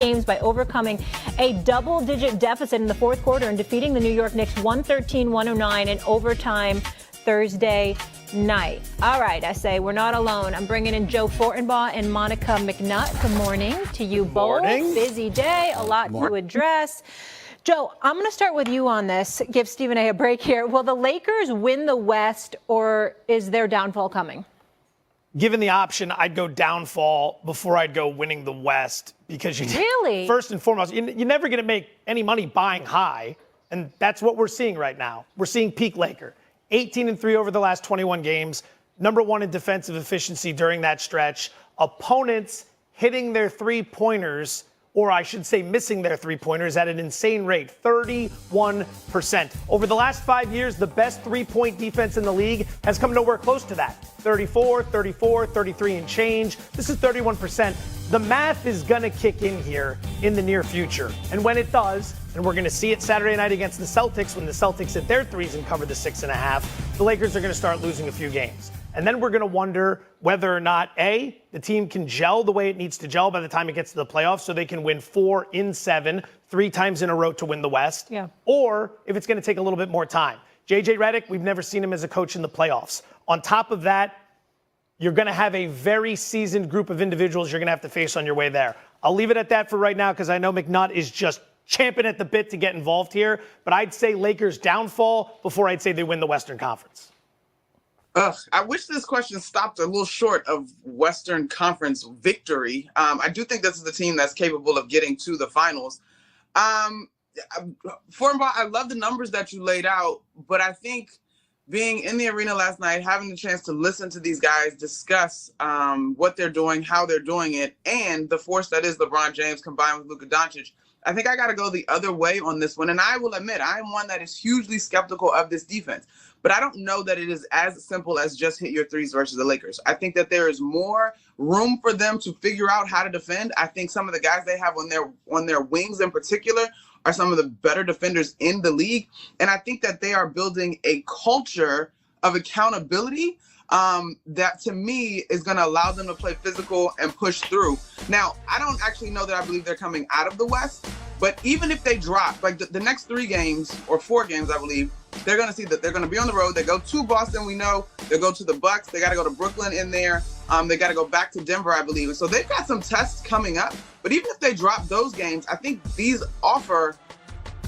games by overcoming a double-digit deficit in the fourth quarter and defeating the New York Knicks 113-109 in overtime Thursday night. All right, I say we're not alone. I'm bringing in Joe Fortenbaugh and Monica McNutt. Good morning to you both. Morning. Busy day, a lot to address. Joe, I'm going to start with you on this. Give Stephen A. break here. Will the Lakers win the West, or is their downfall coming? Given the option, I'd go downfall before I'd go winning the West, because Really? First and foremost, you're never going to make any money buying high, and that's what we're seeing right now. We're seeing peak Laker. 18-3 over the last 21 games, number one in defensive efficiency during that stretch. Opponents hitting their three-pointers, or I should say missing their three-pointers, at an insane rate, 31%. Over the last 5 years, the best three-point defense in the league has come nowhere close to that. 34, 34, 33 and change. This is 31%. The math is going to kick in here in the near future. And when it does, and we're going to see it Saturday night against the Celtics, when the Celtics hit their threes and cover the 6.5, the Lakers are going to start losing a few games. And then we're going to wonder whether or not, A, the team can gel the way it needs to gel by the time it gets to the playoffs, so they can win 4 in 7, 3 times in a row to win the West. Yeah. Or if it's going to take a little bit more time. JJ Redick, we've never seen him as a coach in the playoffs. On top of that, you're going to have a very seasoned group of individuals you're going to have to face on your way there. I'll leave it at that for right now, because I know McNutt is just champing at the bit to get involved here. But I'd say Lakers downfall before I'd say they win the Western Conference. I wish this question stopped a little short of Western Conference victory. I do think this is a team that's capable of getting to the finals. Fortenbaugh, I love the numbers that you laid out, but I think being in the arena last night, having the chance to listen to these guys discuss what they're doing, how they're doing it, and the force that is LeBron James combined with Luka Doncic, I think I got to go the other way on this one. And I will admit, I am one that is hugely skeptical of this defense. But I don't know that it is as simple as just hit your threes versus the Lakers. I think that there is more room for them to figure out how to defend. I think some of the guys they have on their wings in particular are some of the better defenders in the league. And I think that they are building a culture of accountability that, to me, is going to allow them to play physical and push through. Now, I don't actually know that I believe they're coming out of the West, but even if they drop, like the next 3 games or 4 games, I believe, they're going to see that they're going to be on the road. They go to Boston, we know. They go to the Bucks. They got to go to Brooklyn in there. They got to go back to Denver, I believe. And so they've got some tests coming up. But even if they drop those games, I think these offer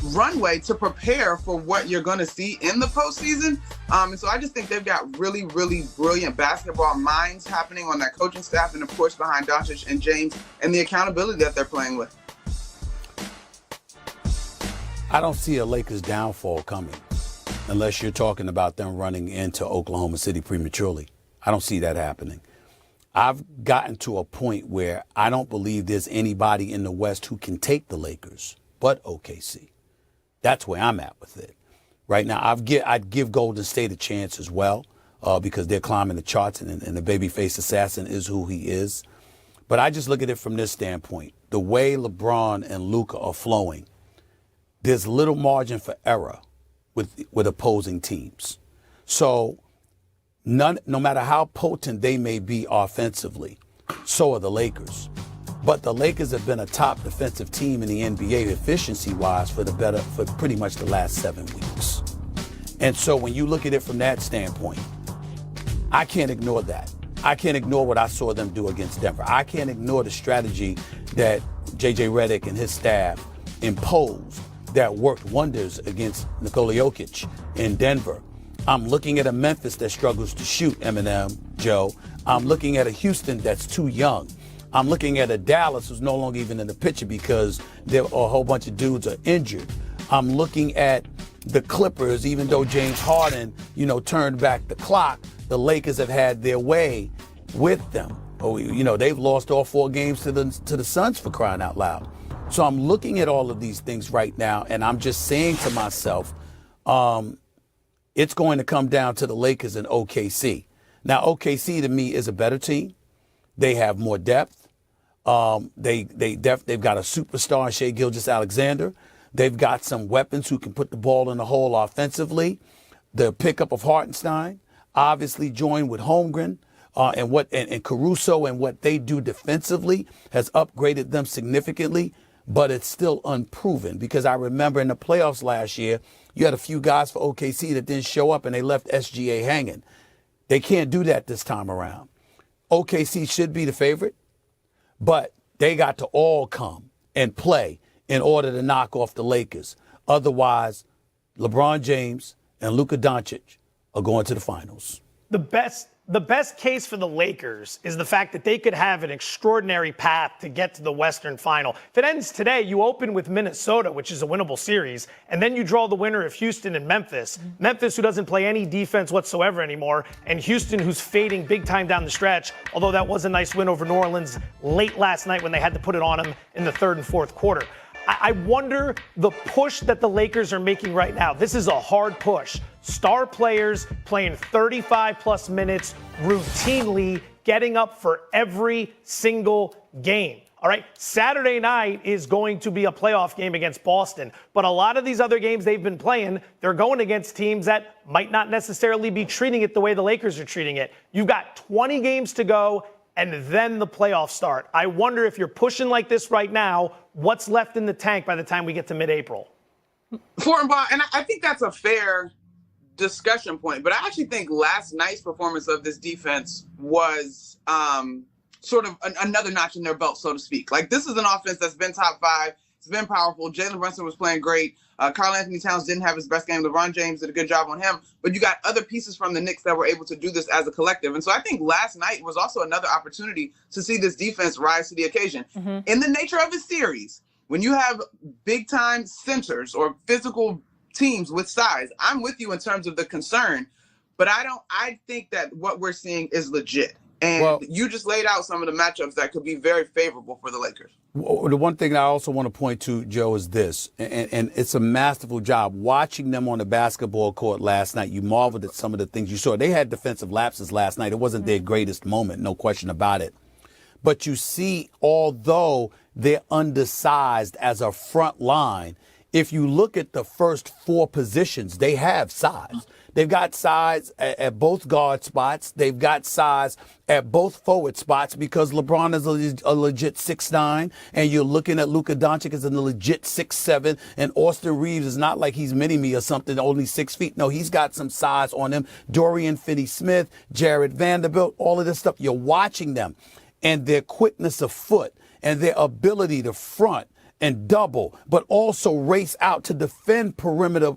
runway to prepare for what you're going to see in the postseason. And so I just think they've got really, really brilliant basketball minds happening on that coaching staff, and of course behind Doncic and James, and the accountability that they're playing with. I don't see a Lakers downfall coming unless you're talking about them running into Oklahoma City prematurely. I don't see that happening. I've gotten to a point where I don't believe there's anybody in the West who can take the Lakers but OKC. That's where I'm at with it. Right now, I'd give Golden State a chance as well because they're climbing the charts, and the babyface assassin is who he is. But I just look at it from this standpoint. The way LeBron and Luka are flowing, there's little margin for error with opposing teams. So no matter how potent they may be offensively, so are the Lakers. But the Lakers have been a top defensive team in the NBA efficiency-wise for pretty much the last 7 weeks. And so when you look at it from that standpoint, I can't ignore that. I can't ignore what I saw them do against Denver. I can't ignore the strategy that J.J. Redick and his staff imposed that worked wonders against Nikola Jokic in Denver. I'm looking at a Memphis that struggles to shoot, Eminem, Joe. I'm looking at a Houston that's too young. I'm looking at a Dallas who's no longer even in the picture because there are a whole bunch of dudes are injured. I'm looking at the Clippers, even though James Harden, turned back the clock, the Lakers have had their way with them. They've lost all 4 games to the Suns, for crying out loud. So I'm looking at all of these things right now, and I'm just saying to myself, it's going to come down to the Lakers and OKC. Now, OKC to me is a better team. They have more depth. They've got a superstar in Shai Gilgeous-Alexander. They've got some weapons who can put the ball in the hole offensively. The pickup of Hartenstein, obviously joined with Holmgren and Caruso, and what they do defensively has upgraded them significantly. but it's still unproven because I remember in the playoffs last year, you had a few guys for OKC that didn't show up and they left SGA hanging. They can't do that this time around. OKC should be the favorite, but they got to all come and play in order to knock off the Lakers. Otherwise, LeBron James and Luka Doncic are going to the finals. The best case for the Lakers is the fact that they could have an extraordinary path to get to the Western Final. If it ends today, you open with Minnesota, which is a winnable series, and then you draw the winner of Houston and Memphis. Memphis, who doesn't play any defense whatsoever anymore, and Houston, who's fading big time down the stretch, although that was a nice win over New Orleans late last night when they had to put it on them in the third and fourth quarter. I wonder the push that the Lakers are making right now. This is a hard push. Star players playing 35-plus minutes routinely, getting up for every single game. All right, Saturday night is going to be a playoff game against Boston. But a lot of these other games they've been playing, they're going against teams that might not necessarily be treating it the way the Lakers are treating it. You've got 20 games to go, and then the playoffs start. I wonder if you're pushing like this right now, what's left in the tank by the time we get to mid-April? And I think that's a fair discussion point, but I actually think last night's performance of this defense was sort of another notch in their belt, so to speak. Like, this is an offense that's been top five. It's been powerful. Jalen Brunson was playing great. Karl Anthony Towns didn't have his best game. LeBron James did a good job on him. But you got other pieces from the Knicks that were able to do this as a collective. And so I think last night was also another opportunity to see this defense rise to the occasion. Mm-hmm. In the nature of a series, when you have big-time centers or physical teams with size, I'm with you in terms of the concern. But I think that what we're seeing is legit. And you just laid out some of the matchups that could be very favorable for the Lakers. The one thing I also want to point to, Joe, is this, and it's a masterful job. Watching them on the basketball court last night, you marveled at some of the things you saw. They had defensive lapses last night. It wasn't their greatest moment, no question about it. But you see, although they're undersized as a front line, if you look at the first four positions, they have size. They've got size at both guard spots. They've got size at both forward spots because LeBron is a legit 6'9", and you're looking at Luka Doncic as a legit 6'7", and Austin Reeves is not like he's mini-me or something, only 6 feet. No, he's got some size on him. Dorian Finney-Smith, Jared Vanderbilt, all of this stuff. You're watching them, and their quickness of foot and their ability to front and double, but also race out to defend perimeter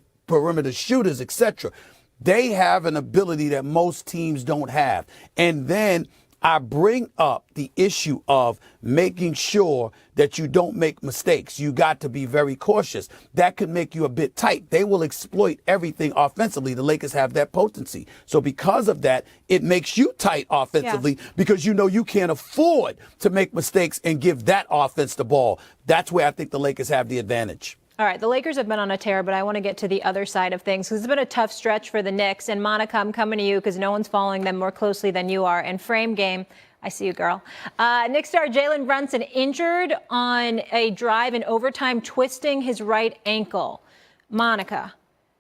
shooters, etc. They have an ability that most teams don't have. And then I bring up the issue of making sure that you don't make mistakes. You got to be very cautious. That could make you a bit tight. They will exploit everything offensively. The Lakers have that potency. So because of that, it makes you tight offensively because you know you can't afford to make mistakes and give that offense the ball. That's where I think the Lakers have the advantage. All right, the Lakers have been on a tear, but I want to get to the other side of things because it's been a tough stretch for the Knicks. And Monica, I'm coming to you because no one's following them more closely than you are. And frame game, I see you, girl. Knicks star Jalen Brunson injured on a drive in overtime, twisting his right ankle. Monica,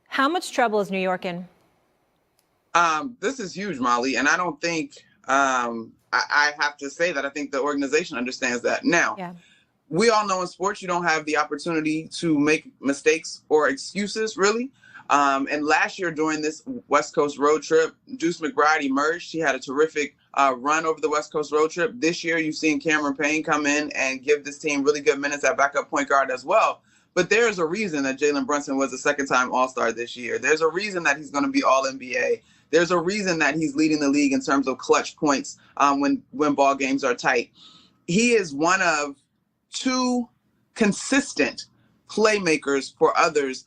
how much trouble is New York in? This is huge, Molly, and I don't think I have to say that I think the organization understands that. Now, we all know in sports you don't have the opportunity to make mistakes or excuses, really. And last year during this West Coast road trip, Deuce McBride emerged. He had a terrific run over the West Coast road trip. This year you've seen Cameron Payne come in and give this team really good minutes at backup point guard as well. But there's a reason that Jalen Brunson was a second-time All-Star this year. There's a reason that he's going to be All-NBA. There's a reason that he's leading the league in terms of clutch points when ball games are tight. He is one of two consistent playmakers for others